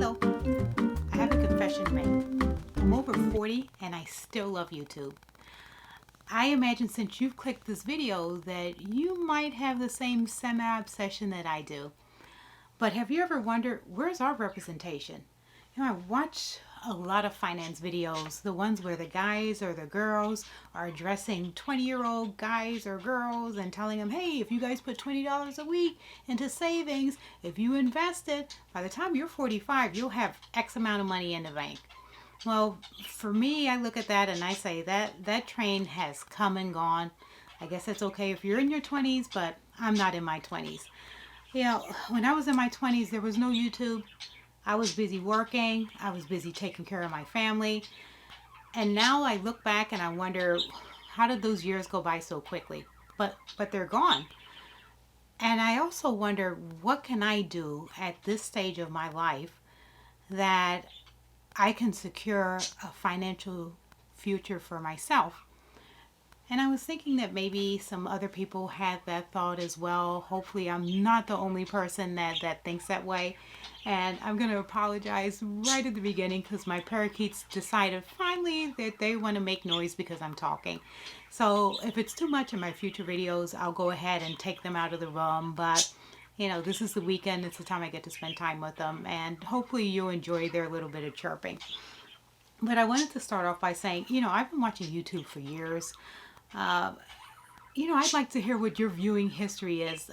Hello, I have a confession to make. I'm over 40 and I still love YouTube. I imagine since you've clicked this video that you might have the same semi-obsession that I do. But have you ever wondered, where's our representation? I watch a lot of finance videos, the ones where the guys or the girls are addressing 20-year-old guys or girls and telling them, hey, if you guys put $20 a week into savings, if you invest it, by the time you're 45, you'll have X amount of money in the bank. Well, for me, I look at that and I say that train has come and gone. I guess it's okay if you're in your 20s, but I'm not in my 20s. When I was in my 20s, there was no YouTube. I was busy working. I was busy taking care of my family. And now I look back and I wonder, how did those years go by so quickly? But they're gone. And I also wonder, what can I do at this stage of my life that I can secure a financial future for myself? And I was thinking that maybe some other people had that thought as well. Hopefully I'm not the only person that thinks that way. And I'm going to apologize right at the beginning because my parakeets decided finally that they want to make noise because I'm talking. So if it's too much in my future videos, I'll go ahead and take them out of the room. But this is the weekend. It's the time I get to spend time with them. And hopefully you'll enjoy their little bit of chirping. But I wanted to start off by saying, I've been watching YouTube for years. I'd like to hear what your viewing history is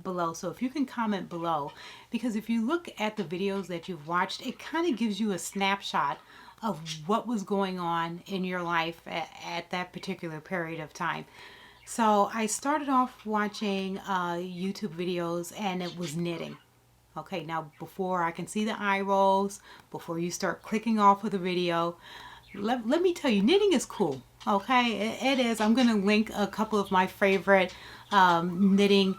below. So if you can comment below, because if you look at the videos that you've watched, it kind of gives you a snapshot of what was going on in your life at that particular period of time. So I started off watching YouTube videos and it was knitting. Okay, now before I can see the eye rolls, before you start clicking off of the video, let me tell you, knitting is cool. Okay, it is. I'm going to link a couple of my favorite knitting.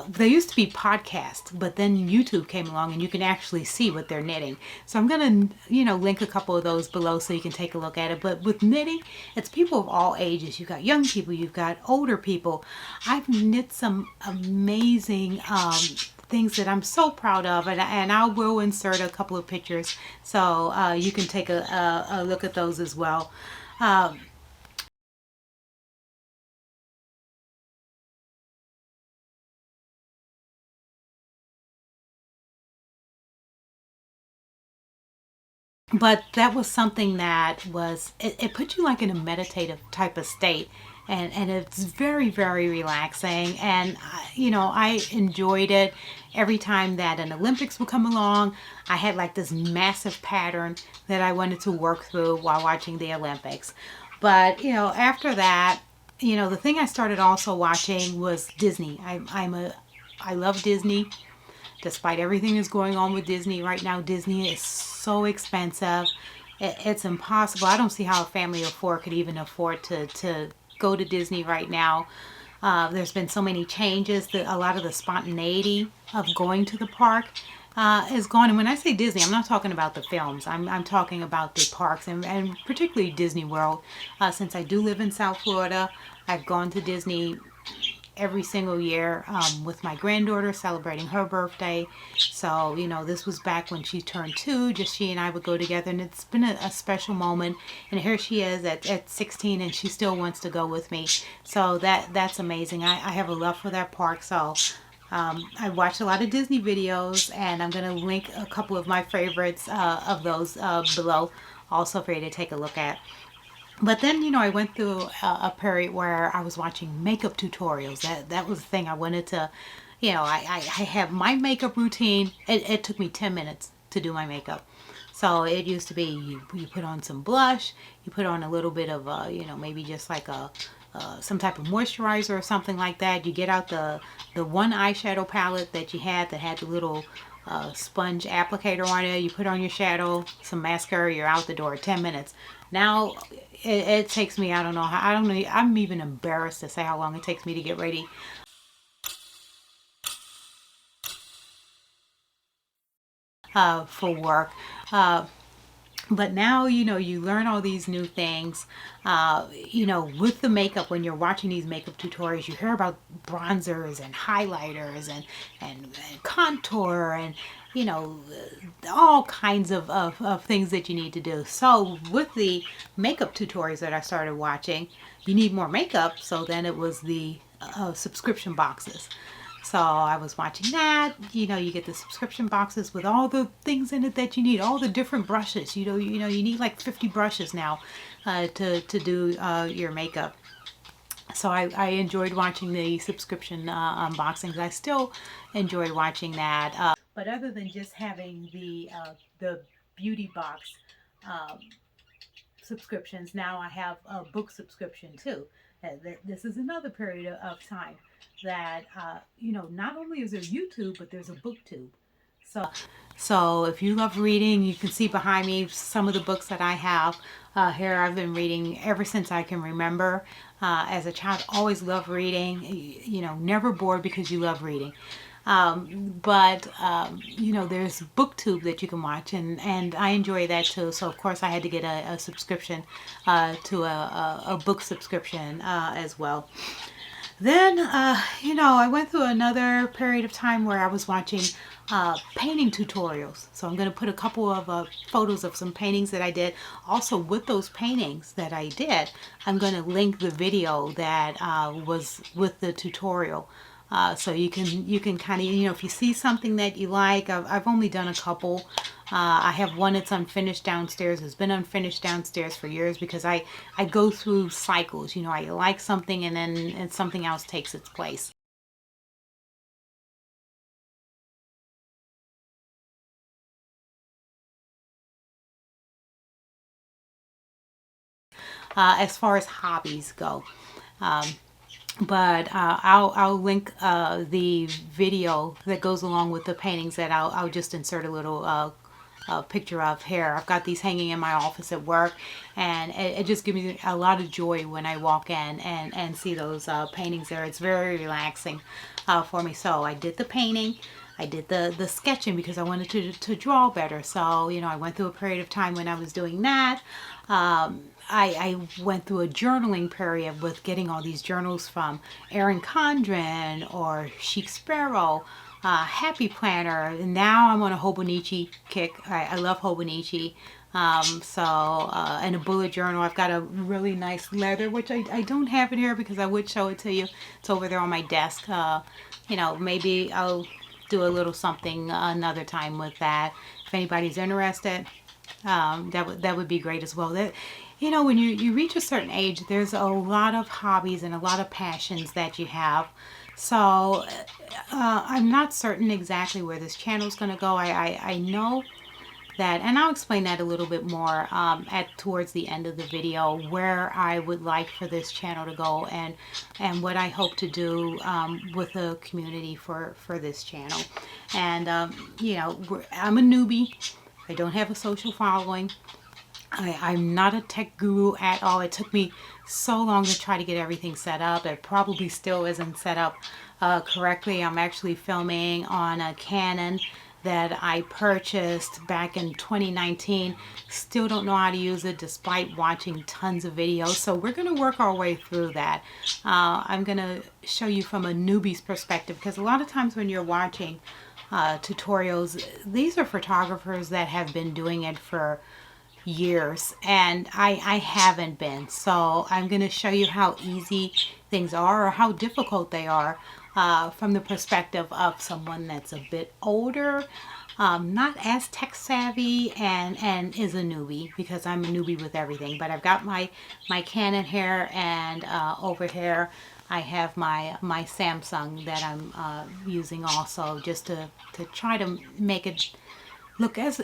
They used to be podcasts, but then YouTube came along and you can actually see what they're knitting. So I'm going to, link a couple of those below so you can take a look at it. But with knitting, it's people of all ages. You've got young people, you've got older people. I've knit some amazing things that I'm so proud of, and I will insert a couple of pictures so you can take a look at those as well. But that was something that was, it put you like in a meditative type of state. And it's very, very relaxing. And, I enjoyed it. Every time that an Olympics would come along, I had like this massive pattern that I wanted to work through while watching the Olympics. But, after that, the thing I started also watching was Disney. I love Disney. Despite everything that's going on with Disney right now, Disney is so expensive. It's impossible. I don't see how a family of four could even afford to go to Disney right now. There's been so many changes that a lot of the spontaneity of going to the park is gone. And when I say Disney, I'm not talking about the films. I'm talking about the parks and particularly Disney World. Since I do live in South Florida, I've gone to Disney every single year with my granddaughter celebrating her birthday. So, this was back when she turned 2. Just she and I would go together, and it's been a special moment. And here she is at 16, and she still wants to go with me. So that's amazing. I have a love for that park. So I watch a lot of Disney videos, and I'm going to link a couple of my favorites of those below also for you to take a look at. But then, I went through a period where I was watching makeup tutorials. That was the thing I wanted to, I have my makeup routine. It took me 10 minutes to do my makeup. So it used to be you put on some blush, you put on a little bit of, maybe just like some type of moisturizer or something like that. You get out the one eyeshadow palette that you had that had the little sponge applicator on it. You put on your shadow, some mascara, you're out the door. 10 minutes. Now it takes me, I don't know, I'm even embarrassed to say how long it takes me to get ready for work. But now, you know, you learn all these new things, you know, with the makeup. When you're watching these makeup tutorials, you hear about bronzers and highlighters and contour and, you know, all kinds of things that you need to do. So with the makeup tutorials that I started watching, you need more makeup. So then it was the subscription boxes. So I was watching that. You know, you get the subscription boxes with all the things in it that you need, all the different brushes. You need like 50 brushes now to do your makeup. So I enjoyed watching the subscription unboxings. I still enjoy watching that. But other than just having the beauty box um, subscriptions, now I have a book subscription too. This is another period of time that you know, not only is there YouTube, but there's a booktube. So if you love reading, you can see behind me some of the books that I have here. I've been reading ever since I can remember. As a child, always loved reading. You know, never bored because you love reading. But you know, there's booktube that you can watch, and I enjoy that too. So of course I had to get a subscription to a book subscription as well. Then you know, I went through another period of time where I was watching painting tutorials. So I'm going to put a couple of photos of some paintings that I did. Also, with those paintings that I did, I'm going to link the video that was with the tutorial. So you can kind of, you know, if you see something that you like. I've only done a couple. I have one that's unfinished downstairs. It's been unfinished downstairs for years because I go through cycles. You know, I like something and then something else takes its place. As far as hobbies go. Um, but I'll link the video that goes along with the paintings that I'll just insert a little picture of here. I've got these hanging in my office at work, and it just gives me a lot of joy when I walk in and see those paintings there. It's very relaxing for me. So I did the painting. I did the sketching because I wanted to draw better. So, you know, I went through a period of time when I was doing that. I went through a journaling period with getting all these journals from Erin Condren or Chic Sparrow, Happy Planner. And now I'm on a Hobonichi kick. I love Hobonichi. And a bullet journal. I've got a really nice leather, which I don't have it here because I would show it to you. It's over there on my desk. You know, maybe I'll do a little something another time with that. If anybody's interested, that would be great as well. That, you know, when you reach a certain age, there's a lot of hobbies and a lot of passions that you have. So I'm not certain exactly where this channel is going to go. I know that, and I'll explain that a little bit more towards the end of the video, where I would like for this channel to go and what I hope to do with the community for this channel. And you know, I'm a newbie. I don't have a social following. I'm not a tech guru at all. It took me so long to try to get everything set up. It probably still isn't set up correctly. I'm actually filming on a Canon that I purchased back in 2019. Still don't know how to use it despite watching tons of videos. So we're going to work our way through that. I'm going to show you from a newbie's perspective, because a lot of times when you're watching tutorials, these are photographers that have been doing it for years, and I haven't been. So I'm going to show you how easy things are or how difficult they are from the perspective of someone that's a bit older, not as tech savvy, and is a newbie, because I'm a newbie with everything. But I've got my Canon here, and over here I have my Samsung that I'm using also, just to try to make it look as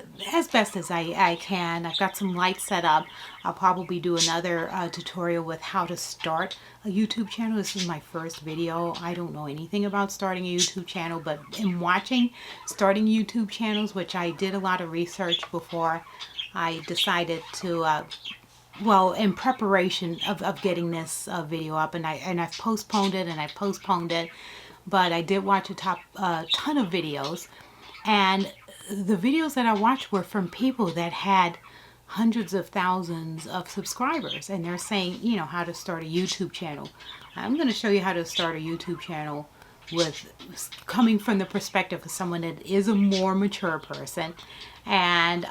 best as I can. I've got some lights set up. I'll probably do another tutorial with how to start a YouTube channel. This is my first video. I don't know anything about starting a YouTube channel, but in watching starting YouTube channels, which I did a lot of research before I decided to well, in preparation of getting this video up, and I've postponed it and I've postponed it, but I did watch a ton of videos, and the videos that I watched were from people that had hundreds of thousands of subscribers, and they're saying, you know, how to start a YouTube channel. I'm going to show you how to start a YouTube channel with coming from the perspective of someone that is a more mature person and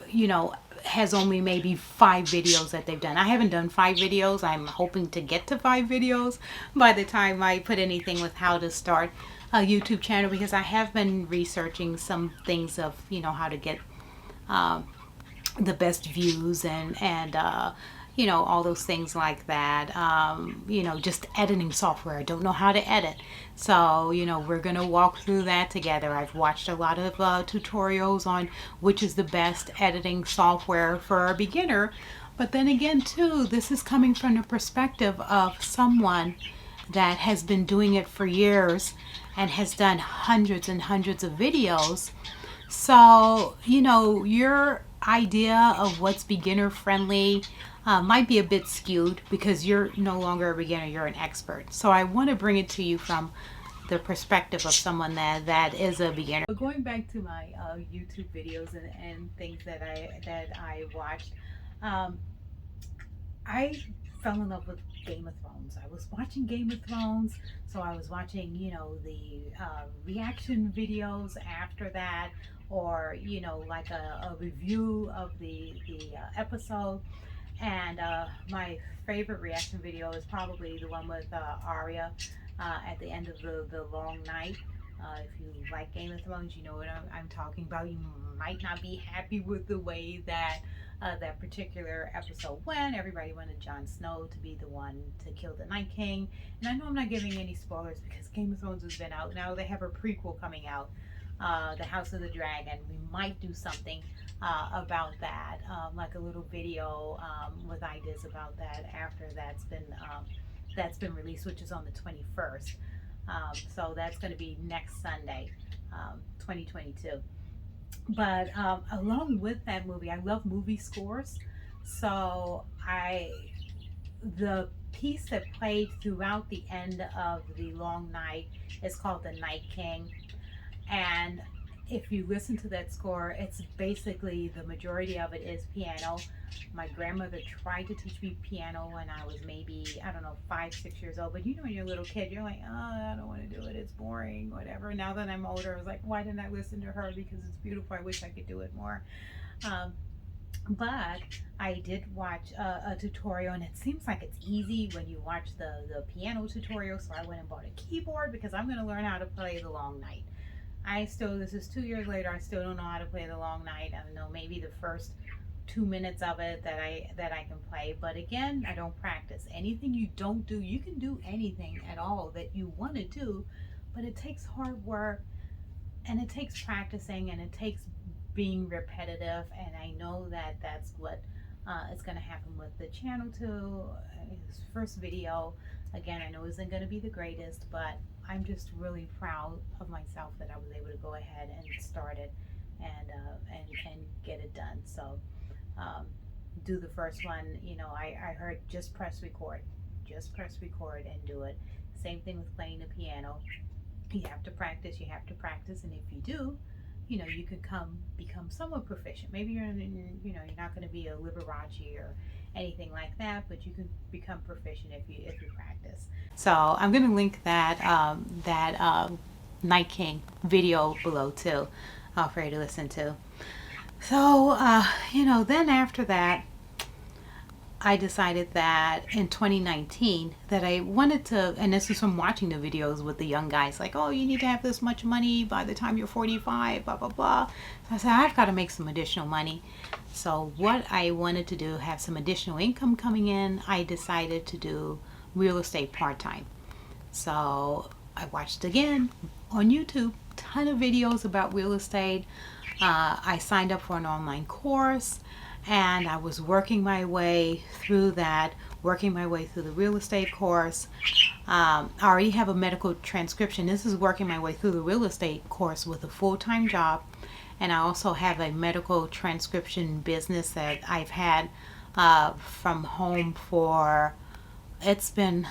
you know, has only maybe 5 videos that they've done. I haven't done 5 videos. I'm hoping to get to 5 videos by the time I put anything with how to start a YouTube channel, because I have been researching some things of, you know, how to get the best views and you know, all those things like that. You know, just editing software. I don't know how to edit. So, you know, we're going to walk through that together. I've watched a lot of tutorials on which is the best editing software for a beginner. But then again, too, this is coming from the perspective of someone that has been doing it for years and has done hundreds and hundreds of videos. So, you know, your idea of what's beginner friendly might be a bit skewed because you're no longer a beginner, you're an expert. So I want to bring it to you from the perspective of someone that is a beginner. But going back to my YouTube videos and things that I watched, I fell in love with Game of Thrones. I was watching Game of Thrones, so I was watching, you know, the reaction videos after that, or, you know, like a review of the episode. And my favorite reaction video is probably the one with Arya at the end of the long night. If you like Game of Thrones, you know what I'm talking about. You might not be happy with the way that that particular episode went. Everybody wanted Jon Snow to be the one to kill the Night King. And I know I'm not giving any spoilers because Game of Thrones has been out. Now they have a prequel coming out, The House of the Dragon. We might do something about that, like a little video with ideas about that after that's been released, which is on the 21st. So that's going to be next Sunday, 2022. But along with that movie, I love movie scores. So the piece that played throughout the end of the long night is called The Night King. And if you listen to that score, it's basically, the majority of it is piano. My grandmother tried to teach me piano when I was maybe, I don't know, 5, 6 years old. But you know, when you're a little kid, you're like, oh, I don't want to do it. It's boring, whatever. Now that I'm older, I was like, why didn't I listen to her? Because it's beautiful. I wish I could do it more. But I did watch a tutorial, and it seems like it's easy when you watch the piano tutorial. So I went and bought a keyboard because I'm going to learn how to play The Long Night. This is 2 years later, I still don't know how to play The Long Night. I don't know, maybe the first 2 minutes of it that I can play. But again, I don't practice. Anything you don't do, you can do anything at all that you want to do, but it takes hard work, and it takes practicing, and it takes being repetitive. And I know that that's what is going to happen with the channel too. His first video, again, I know isn't going to be the greatest, but I'm just really proud of myself that I was able to go ahead and start it and get it done. So do the first one, you know, I heard just press record and do it. Same thing with playing the piano. You have to practice, and if you do, you know, you could become somewhat proficient. Maybe you're not going to be a Liberace or anything like that, but you can become proficient if you practice. So I'm going to link that Night King video below too, for you to listen to. So you know, then after that, I decided that in 2019 that I wanted to, and this is from watching the videos with the young guys, like, oh, you need to have this much money by the time you're 45, blah, blah, blah. So I said, I've got to make some additional money. So what I wanted to do, have some additional income coming in, I decided to do real estate part-time. So I watched again on YouTube, ton of videos about real estate. I signed up for an online course, and I was working my way through that, working my way through the real estate course. I already have a medical transcription. This is working my way through the real estate course with a full-time job. And I also have a medical transcription business that I've had from home for, it's been,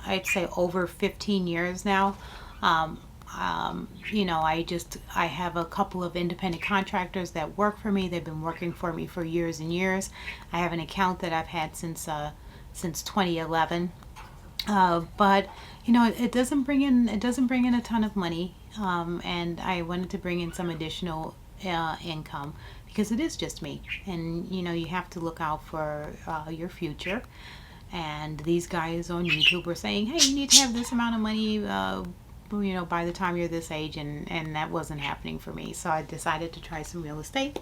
I'd say, over 15 years now. I have a couple of independent contractors that work for me. They've been working for me for years and years. I have an account that I've had since 2011. But it doesn't bring in a ton of money, and I wanted to bring in some additional income because it is just me, and you have to look out for your future. And these guys on YouTube were saying, hey, you need to have this amount of money, by the time you're this age, and that wasn't happening for me. So I decided to try some real estate.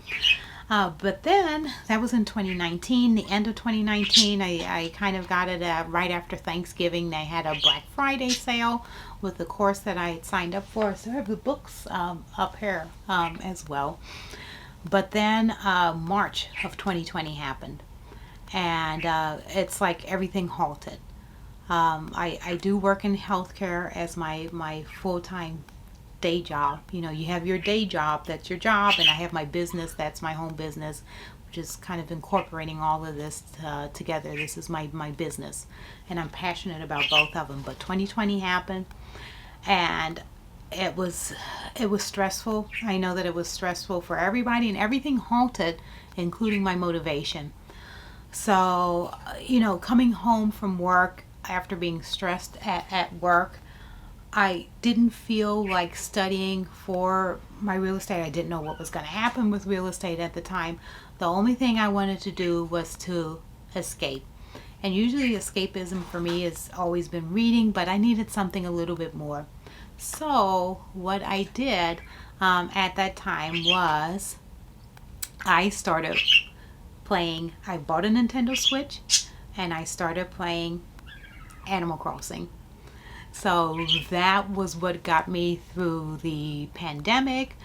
But then that was in 2019, the end of 2019. I kind of got it right after Thanksgiving. They had a Black Friday sale with the course that I had signed up for. So I have the books up here as well. But then March of 2020 happened, and it's like everything halted. I do work in healthcare as my full-time day job. You have your day job, that's your job, and I have my business, that's my home business, which is kind of incorporating all of this together. This is my business, and I'm passionate about both of them. But 2020 happened, and it was stressful. I know that it was stressful for everybody, and everything halted, including my motivation. So, coming home from work after being stressed at work, I didn't feel like studying for my real estate. I didn't know what was going to happen with real estate at the time. The only thing I wanted to do was to escape. And usually escapism for me has always been reading, but I needed something a little bit more. So what I did at that time was I bought a Nintendo Switch and I started playing Animal Crossing. So that was what got me through the pandemic,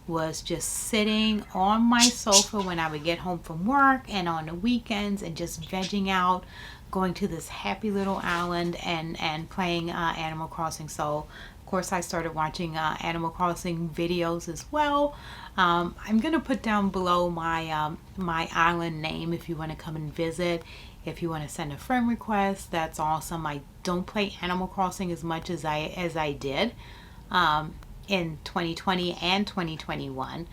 was just sitting on my sofa when I would get home from work and on the weekends and just vegging out, going to this happy little island and playing Animal Crossing. So of course I started watching Animal Crossing videos as well. I'm gonna put down below my island name if you want to come and visit. If you want to send a friend request, that's awesome. I don't play Animal Crossing as much as I did in 2020 and 2021.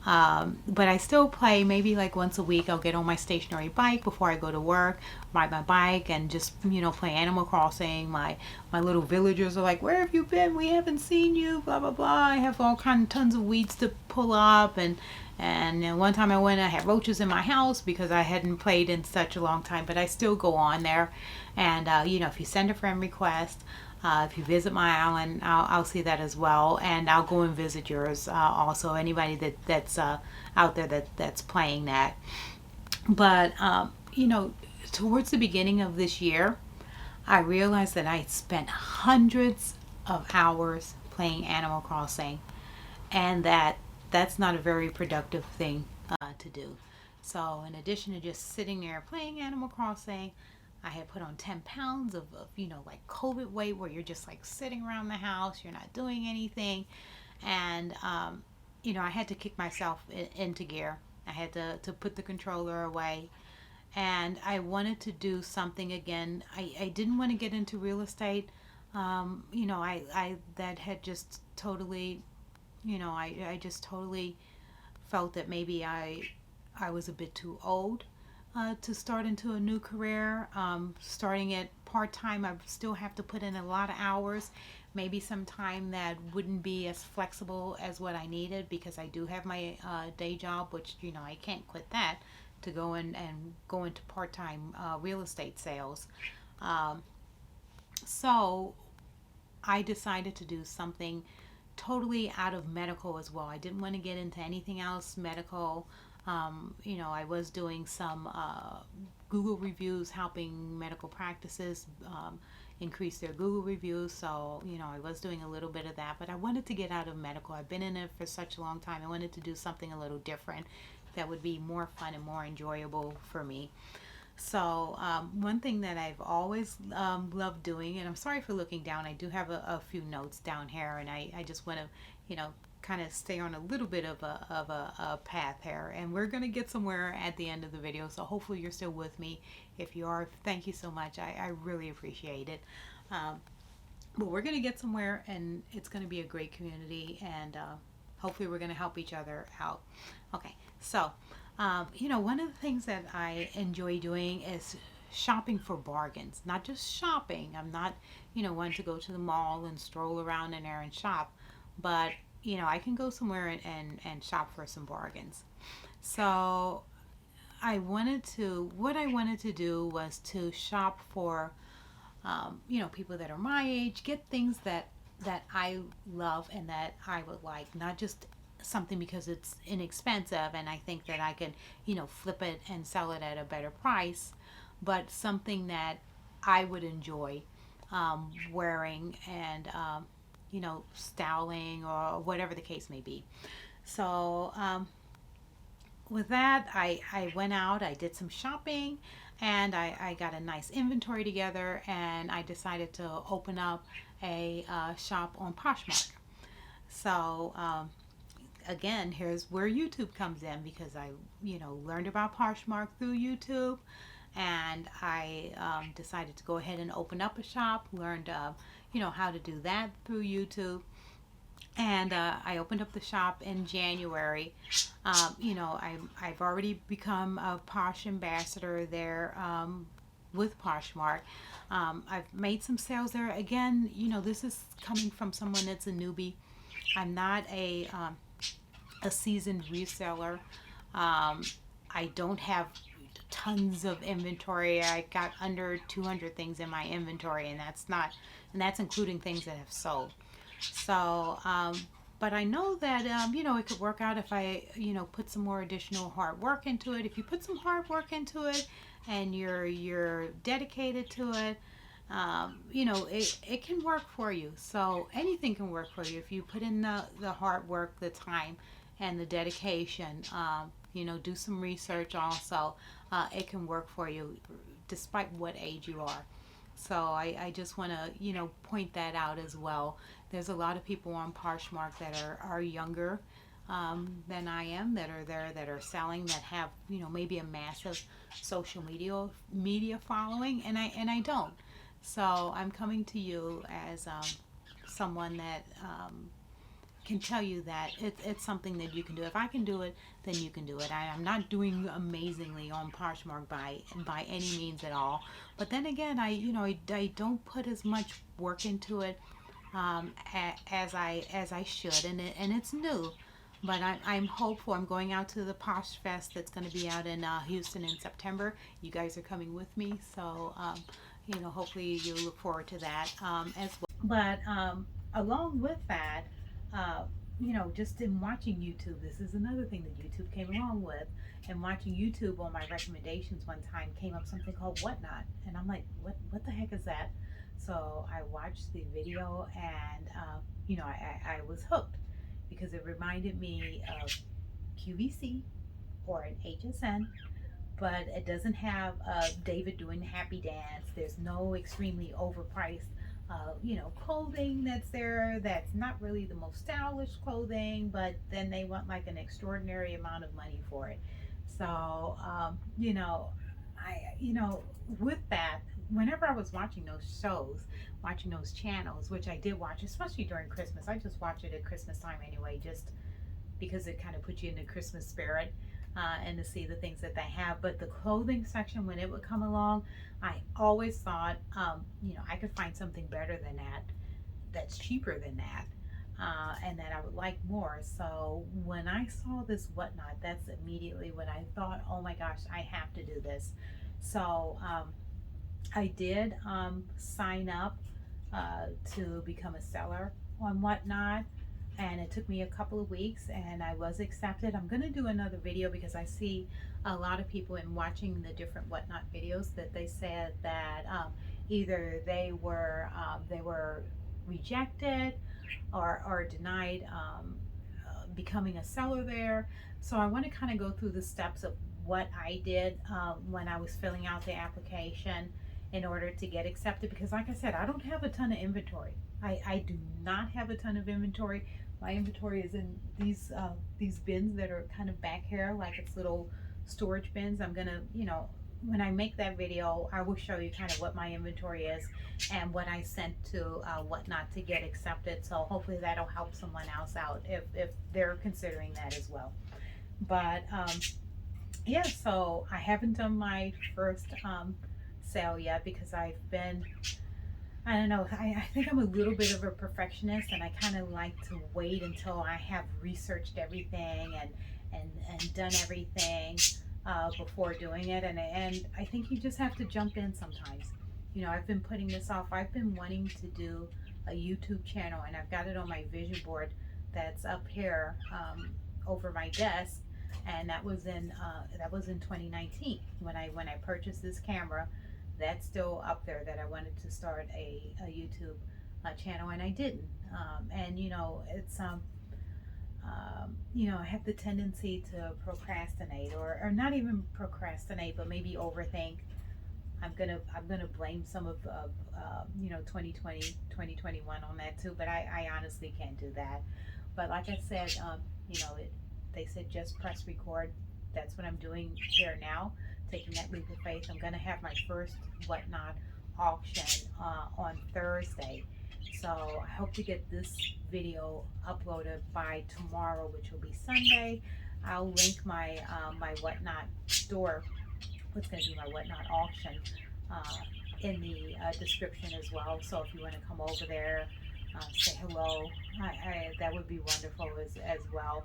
But I still play maybe like once a week. I'll get on my stationary bike before I go to work, ride my bike, and just play Animal Crossing. My little villagers are like, "Where have you been? We haven't seen you." Blah blah blah. I have tons of weeds to pull up, and then one time I went, I had roaches in my house because I hadn't played in such a long time. But I still go on there, and if you send a friend request. If you visit my island, I'll see that as well, and I'll go and visit yours also. Anybody that's out there that's playing that. But towards the beginning of this year, I realized that I spent hundreds of hours playing Animal Crossing, and that's not a very productive thing to do. So in addition to just sitting there playing Animal Crossing, I had put on 10 pounds of like COVID weight, where you're just like sitting around the house, you're not doing anything. And, I had to kick myself into gear. I had to put the controller away. And I wanted to do something again. I didn't want to get into real estate. I that had just totally, I just totally felt that maybe I was a bit too old to start into a new career. Starting it part-time, I still have to put in a lot of hours, maybe some time that wouldn't be as flexible as what I needed, because I do have my day job, which I can't quit that to go in and go into part-time real estate sales. So I decided to do something totally out of medical as well. I didn't want to get into anything else medical. I was doing some Google reviews, helping medical practices increase their Google reviews. So, I was doing a little bit of that, but I wanted to get out of medical. I've been in it for such a long time. I wanted to do something a little different that would be more fun and more enjoyable for me. So one thing that I've always loved doing, and I'm sorry for looking down, I do have a few notes down here, and I just want to, kind of stay on a little bit of a path here, and we're going to get somewhere at the end of the video, so hopefully you're still with me. If you are, thank you so much. I really appreciate it. but we're going to get somewhere, and it's going to be a great community, and hopefully we're going to help each other out. Okay, so one of the things that I enjoy doing is shopping for bargains. Not just shopping. I'm not one to go to the mall and stroll around in there and shop, but I can go somewhere and shop for some bargains. So what I wanted to do was to shop for people that are my age, get things that I love and that I would like, not just something because it's inexpensive and I think that I can, flip it and sell it at a better price, but something that I would enjoy wearing and, styling or whatever the case may be. So, with that, I went out, I did some shopping, and I got a nice inventory together, and I decided to open up a shop on Poshmark. So, again, here's where YouTube comes in, because I, learned about Poshmark through YouTube, and I decided to go ahead and open up a shop, learned, how to do that through YouTube. And I opened up the shop in January. I've already become a Posh ambassador there with Poshmark. I've made some sales there. Again, this is coming from someone that's a newbie. I'm not a seasoned reseller. I don't have tons of inventory. I got under 200 things in my inventory, and that's including things that have sold. So, but I know that, it could work out if I, put some more additional hard work into it. If you put some hard work into it and you're dedicated to it, it can work for you. So anything can work for you if you put in the hard work, the time, and the dedication. Do some research also. It can work for you despite what age you are. So I just want to, point that out as well. There's a lot of people on Poshmark that are younger than I am, that are there, that are selling, that have, maybe a massive social media following, and I don't. So I'm coming to you as someone that can tell you that it's something that you can do. If I can do it, then you can do it. I'm not doing amazingly on Poshmark by any means at all. But then again, I don't put as much work into it as I should, and it's new. But I'm hopeful. I'm going out to the Posh Fest that's going to be out in Houston in September. You guys are coming with me, so hopefully you look forward to that as well. But along with that, just in watching YouTube, this is another thing that YouTube came along with. And watching YouTube, on my recommendations one time came up something called Whatnot, and I'm like, what the heck is that? So I watched the video, and I was hooked, because it reminded me of QVC or an HSN, but it doesn't have David doing the happy dance. There's no extremely overpriced clothing that's there, that's not really the most stylish clothing, but then they want like an extraordinary amount of money for it. So, with that, whenever I was watching those shows, watching those channels, which I did watch, especially during Christmas, I just watch it at Christmas time anyway, just because it kind of puts you in the Christmas spirit. And to see the things that they have. But the clothing section, when it would come along, I always thought, I could find something better than that, that's cheaper than that, and that I would like more. So when I saw this Whatnot, that's immediately when I thought, oh my gosh, I have to do this. So I did sign up to become a seller on Whatnot. And it took me a couple of weeks, and I was accepted. I'm going to do another video, because I see a lot of people in watching the different Whatnot videos that they said that either they were rejected or denied becoming a seller there. So I want to kind of go through the steps of what I did when I was filling out the application in order to get accepted, because like I said, I don't have a ton of inventory. I do not have a ton of inventory. My inventory is in these bins that are kind of back here, like it's little storage bins. I'm gonna, when I make that video, I will show you kind of what my inventory is and what I sent to Whatnot to get accepted. So hopefully that'll help someone else out if they're considering that as well. But yeah, so I haven't done my first sale yet because I don't know, I think I'm a little bit of a perfectionist, and I kind of like to wait until I have researched everything and done everything before doing it. And I think you just have to jump in sometimes. You know, I've been putting this off. I've been wanting to do a YouTube channel, and I've got it on my vision board that's up here over my desk. And that was in 2019 when I purchased this camera. That's still up there, that I wanted to start a YouTube channel, and I didn't. And you know, you know, I have the tendency to procrastinate, or not even procrastinate, but maybe overthink. I'm gonna blame some of you know, 2020, 2021 on that too, but I honestly can't do that. But like I said, you know, they said just press record. That's what I'm doing here now, taking that leap of faith. I'm gonna have my first Whatnot auction on Thursday. So I hope to get this video uploaded by tomorrow, which will be Sunday. I'll link my Whatnot store, what's going to be my Whatnot auction, uh, in the description as well. So if you want to come over there, say hello, that would be wonderful as well.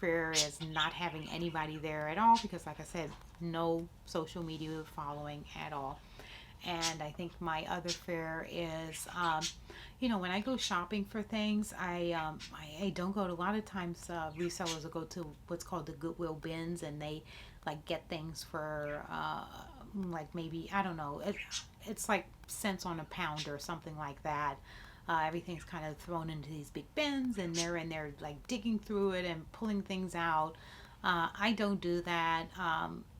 Fear is not having anybody there at all because, like I said, no social media following at all. And I think my other fear is, you know, when I go shopping for things, I don't go to, a lot of times resellers will go to what's called the Goodwill bins, and they like get things for like, maybe, I don't know, it's like cents on a pound or something like that. Everything's kind of thrown into these big bins, and they're in there like digging through it and pulling things out. I don't do that.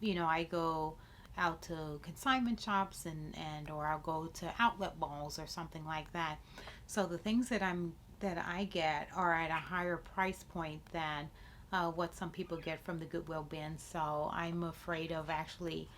You know, I go out to consignment shops, and or I'll go to outlet malls or something like that. So the things that I get are at a higher price point than what some people get from the Goodwill bin. So I'm afraid of actually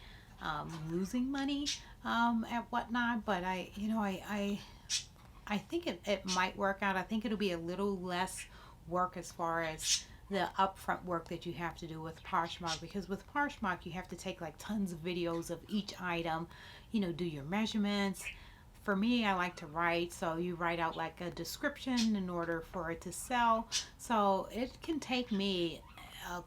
losing money at Whatnot. But you know, I think it might work out. I think it'll be a little less work as far as the upfront work that you have to do with Poshmark, because with Poshmark you have to take like tons of videos of each item, you know, do your measurements. For me, I like to write, so you write out like a description in order for it to sell. So it can take me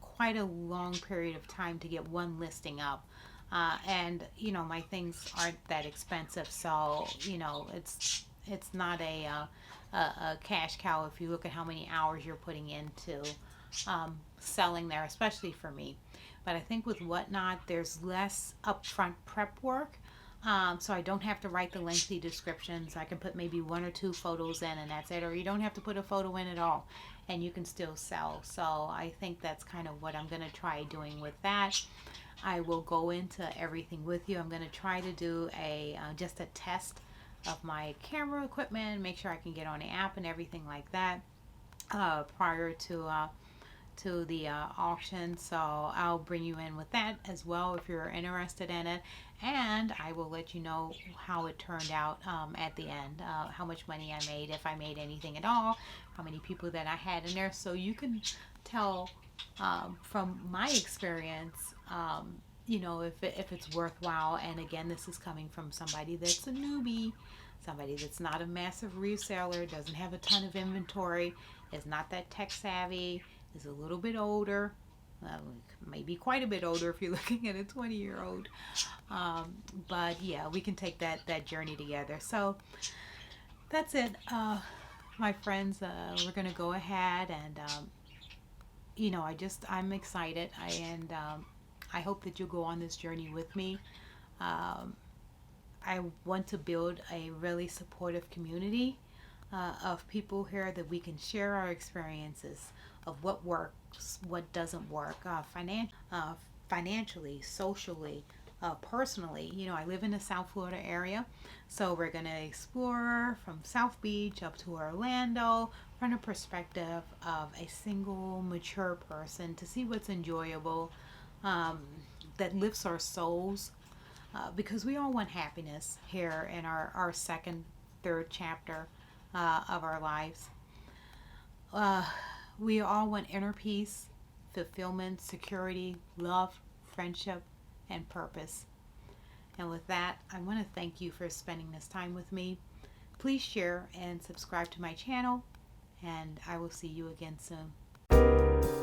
quite a long period of time to get one listing up. And you know, my things aren't that expensive, so you know, it's not a cash cow if you look at how many hours you're putting into selling there, especially for me. But I think with Whatnot, there's less upfront prep work. So I don't have to write the lengthy descriptions. I can put maybe one or two photos in, and that's it. Or you don't have to put a photo in at all, and you can still sell. So I think that's kind of what I'm going to try doing with that. I will go into everything with you. I'm going to try to do a just a test of my camera equipment, make sure I can get on the app and everything like that prior to the auction. So I'll bring you in with that as well if you're interested in it, and I will let you know how it turned out at the end, how much money I made, if I made anything at all, how many people that I had in there, so you can tell from my experience, you know, if it's worthwhile. And again, this is coming from somebody that's a newbie, somebody that's not a massive reseller, doesn't have a ton of inventory, is not that tech savvy, is a little bit older, maybe quite a bit older if you're looking at a 20-year-old. But yeah, we can take that journey together. So that's it, my friends. We're gonna go ahead and you know, I'm excited. I hope that you'll go on this journey with me. I want to build a really supportive community of people here, that we can share our experiences of what works, what doesn't work, financially, socially, personally. You know, I live in the South Florida area, so we're going to explore from South Beach up to Orlando from the perspective of a single, mature person, to see what's enjoyable, that lifts our souls, because we all want happiness here in our second, third chapter of our lives. We all want inner peace, fulfillment, security, love, friendship, and purpose. And with that, I want to thank you for spending this time with me. Please share and subscribe to my channel, and I will see you again soon.